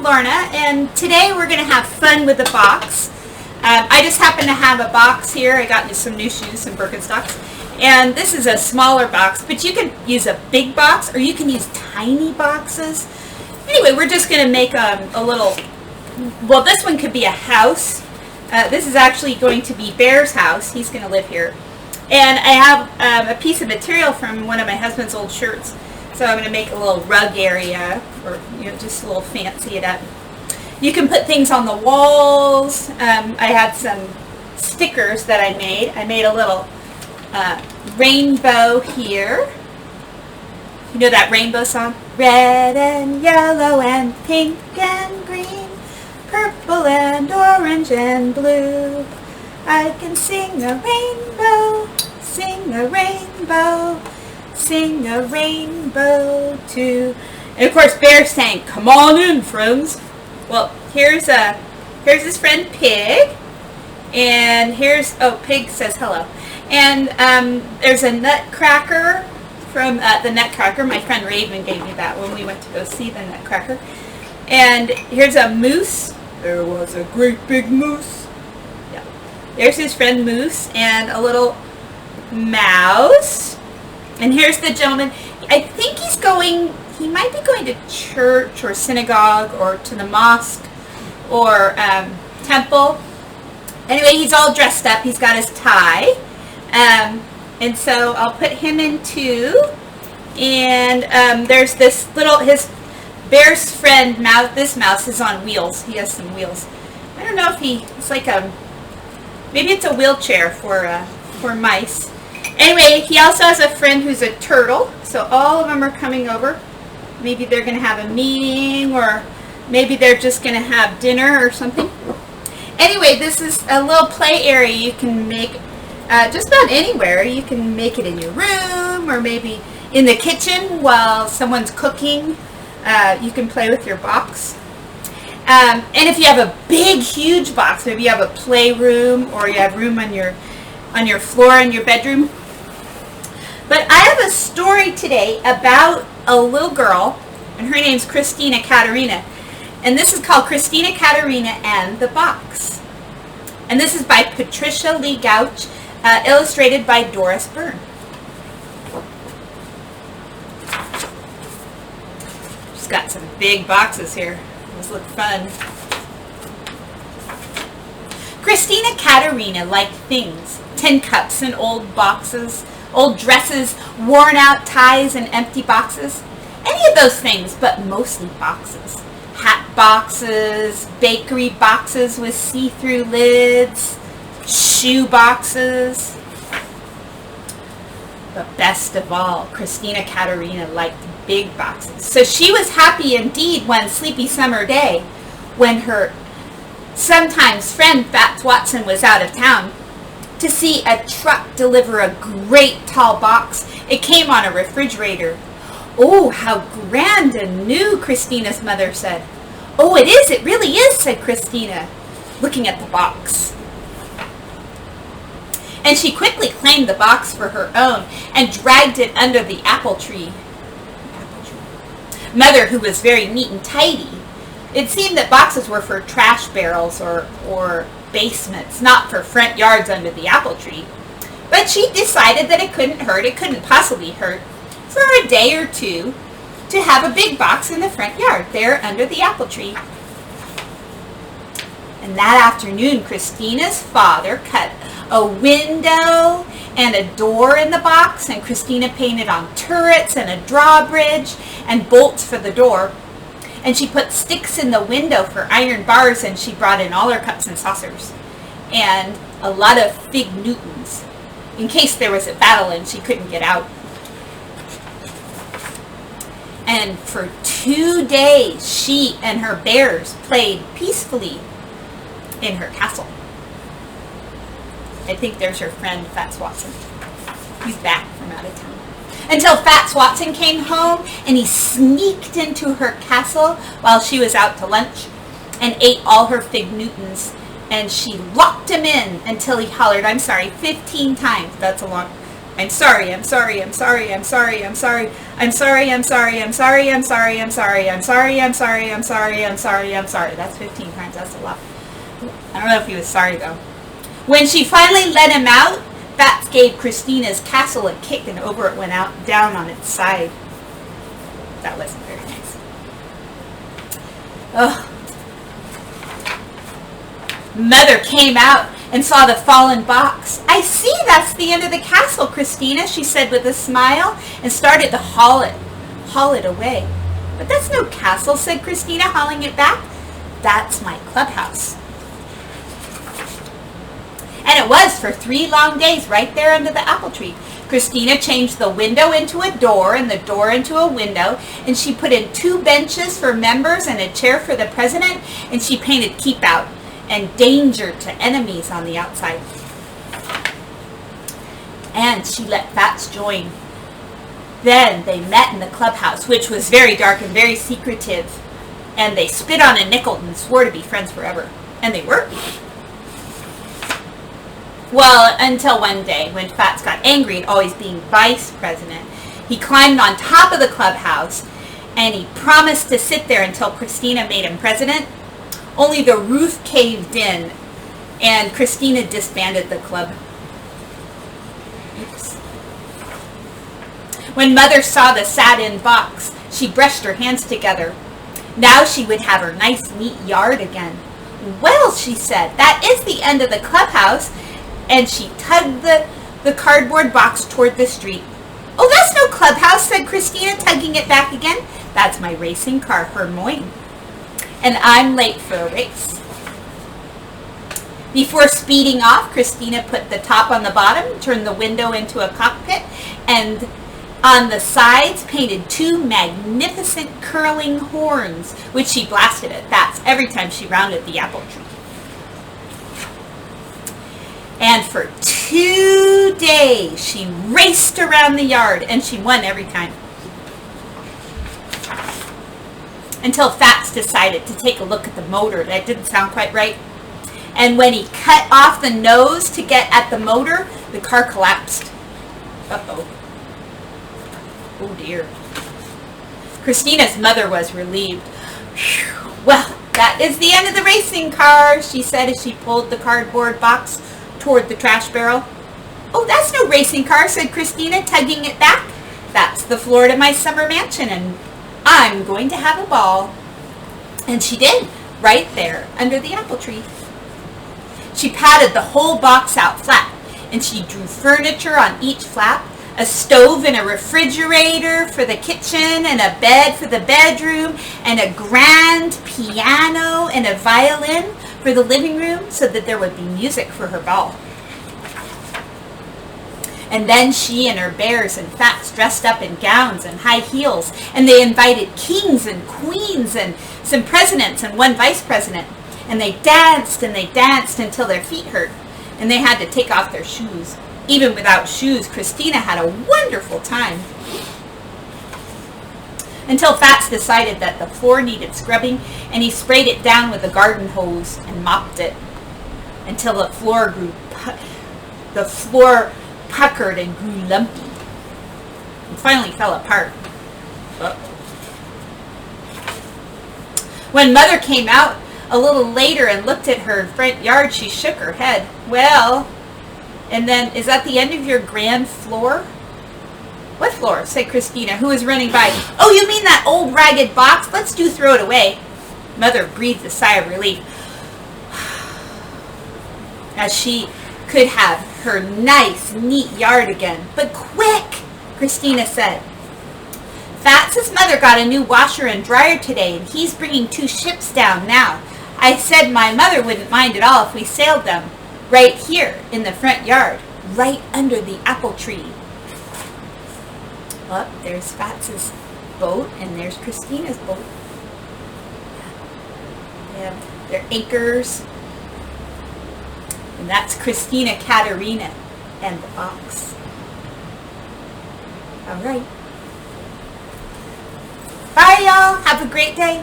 I'm Lorna, and today we're going to have fun with the box. I just happen to have a box here. I got some new shoes, some Birkenstocks, and this is a smaller box, but you can use a big box or you can use tiny boxes. Anyway, we're just going to make a little, well, this one could be a house. This is actually going to be Bear's house. He's going to live here. And I have a piece of material from one of my husband's old shirts. So I'm going to make a little rug area, or just a little fancy it up. You can put things on the walls. I had some stickers that I made. I made a little rainbow here. You know that rainbow song? Red and yellow and pink and green, purple and orange and blue. I can sing a rainbow, sing a rainbow, sing a rainbow too. And of course Bear sang, "Come on in, friends." Well, here's his friend Pig, and here's, oh, Pig says hello. And there's a nutcracker from the Nutcracker. My friend Raven gave me that when we went to go see the Nutcracker. And here's a moose. There was a great big moose. Yeah. There's his friend Moose and a little mouse. And here's the gentleman. I think he might be going to church or synagogue or to the mosque or temple. Anyway, he's all dressed up. He's got his tie. And so I'll put him in too. And there's this little, his Bear's friend mouse. This mouse is on wheels. He has some wheels. I don't know if it's like maybe it's a wheelchair for mice. Anyway, he also has a friend who's a turtle. So all of them are coming over. Maybe they're going to have a meeting, or maybe they're just going to have dinner or something. Anyway, this is a little play area you can make just about anywhere. You can make it in your room or maybe in the kitchen while someone's cooking. You can play with your box. And if you have a big, huge box, maybe you have a playroom or you have room on your floor in your bedroom. But I have a story today about a little girl, and her name's Christina Katerina. And this is called Christina Katerina and the Box. And this is by Patricia Lee Gouch, illustrated by Doris Byrne. She's got some big boxes here. Those look fun. Christina Katerina liked things, tin cups and old boxes, old dresses, worn out ties and empty boxes. Any of those things, but mostly boxes. Hat boxes, bakery boxes with see-through lids, shoe boxes. But best of all, Christina Katerina liked big boxes. So she was happy indeed one sleepy summer day when her sometimes friend Fats Watson was out of town to see a truck deliver a great tall box. It came on a refrigerator. "Oh, how grand and new," Christina's mother said. "Oh, it is, it really is," said Christina, looking at the box. And she quickly claimed the box for her own and dragged it under the apple tree. Mother, who was very neat and tidy, it seemed that boxes were for trash barrels or basements, not for front yards under the apple tree. But she decided that it couldn't hurt, it couldn't possibly hurt, for a day or two to have a big box in the front yard, there under the apple tree. And that afternoon, Christina's father cut a window and a door in the box, and Christina painted on turrets and a drawbridge and bolts for the door. And she put sticks in the window for iron bars, and she brought in all her cups and saucers and a lot of fig Newtons in case there was a battle and she couldn't get out. And for 2 days, she and her bears played peacefully in her castle. I think there's her friend Fats Watson. He's back from out of town. Until Fats Watson came home and he sneaked into her castle while she was out to lunch and ate all her fig Newtons. And she locked him in until he hollered, "I'm sorry," 15 times. That's a I'm sorry, I'm sorry, I'm sorry, I'm sorry, I'm sorry, I'm sorry, I'm sorry, I'm sorry, I'm sorry, I'm sorry, I'm sorry, I'm sorry, I'm sorry, I'm sorry, I'm sorry. That's 15 times, that's a lot. I don't know if he was sorry though. When she finally let him out, Fats gave Christina's castle a kick and over it went out down on its side. That wasn't very nice. Ugh. Mother came out and saw the fallen box. I see, that's the end of the castle, Christina, she said with a smile, and started to haul it away. But that's no castle, said Christina, hauling it back. That's my clubhouse. And it was for 3 long days right there under the apple tree. Christina changed the window into a door and the door into a window, and she put in 2 benches for members and a chair for the president, and she painted keep out and danger to enemies on the outside. And she let Fats join. Then they met in the clubhouse, which was very dark and very secretive, and they spit on a nickel and swore to be friends forever. And they were. Well, until one day when Fats got angry at always being vice president, he climbed on top of the clubhouse and he promised to sit there until Christina made him president. Only the roof caved in and Christina disbanded the club. Oops. When Mother saw the satin box, she brushed her hands together. Now she would have her nice, neat yard again. Well, she said, that is the end of the clubhouse. And she tugged the cardboard box toward the street. Oh, that's no clubhouse, said Christina, tugging it back again. That's my racing car, her moine. And I'm late for a race. Before speeding off, Christina put the top on the bottom, turned the window into a cockpit, and on the sides painted 2 magnificent curling horns, which she blasted at Fats every time she rounded the apple tree. And for 2 days, she raced around the yard, and she won every time. Until Fats decided to take a look at the motor. That didn't sound quite right. And when he cut off the nose to get at the motor, the car collapsed. Uh-oh. Oh dear. Christina's mother was relieved. Whew. Well, that is the end of the racing car, she said as she pulled the cardboard box toward the trash barrel. Oh, that's no racing car, said Christina, tugging it back. That's the floor to my summer mansion, and I'm going to have a ball. And she did, right there under the apple tree. She patted the whole box out flat, and she drew furniture on each flap, a stove and a refrigerator for the kitchen, and a bed for the bedroom, and a grand piano and a violin for the living room so that there would be music for her ball. And then she and her bears and Fats dressed up in gowns and high heels, and they invited kings and queens and some presidents and 1 vice president. And they danced until their feet hurt, and they had to take off their shoes. Even without shoes, Christina had a wonderful time. Until Fats decided that the floor needed scrubbing, and he sprayed it down with a garden hose and mopped it until the floor puckered and grew lumpy and finally fell apart. Uh-oh. When Mother came out a little later and looked at her front yard, she shook her head. Well, and then, is that the end of your grand floor? What floor? Said Christina, who was running by. Oh, you mean that old ragged box? Let's throw it away. Mother breathed a sigh of relief, as she could have her nice, neat yard again. But quick, Christina said. Fats' mother got a new washer and dryer today, and he's bringing 2 ships down now. I said my mother wouldn't mind at all if we sailed them right here in the front yard, right under the apple tree. Well, there's Fats' boat, and there's Christina's boat. They have their anchors. And that's Christina Katerina and the box. All right. Bye, y'all. Have a great day.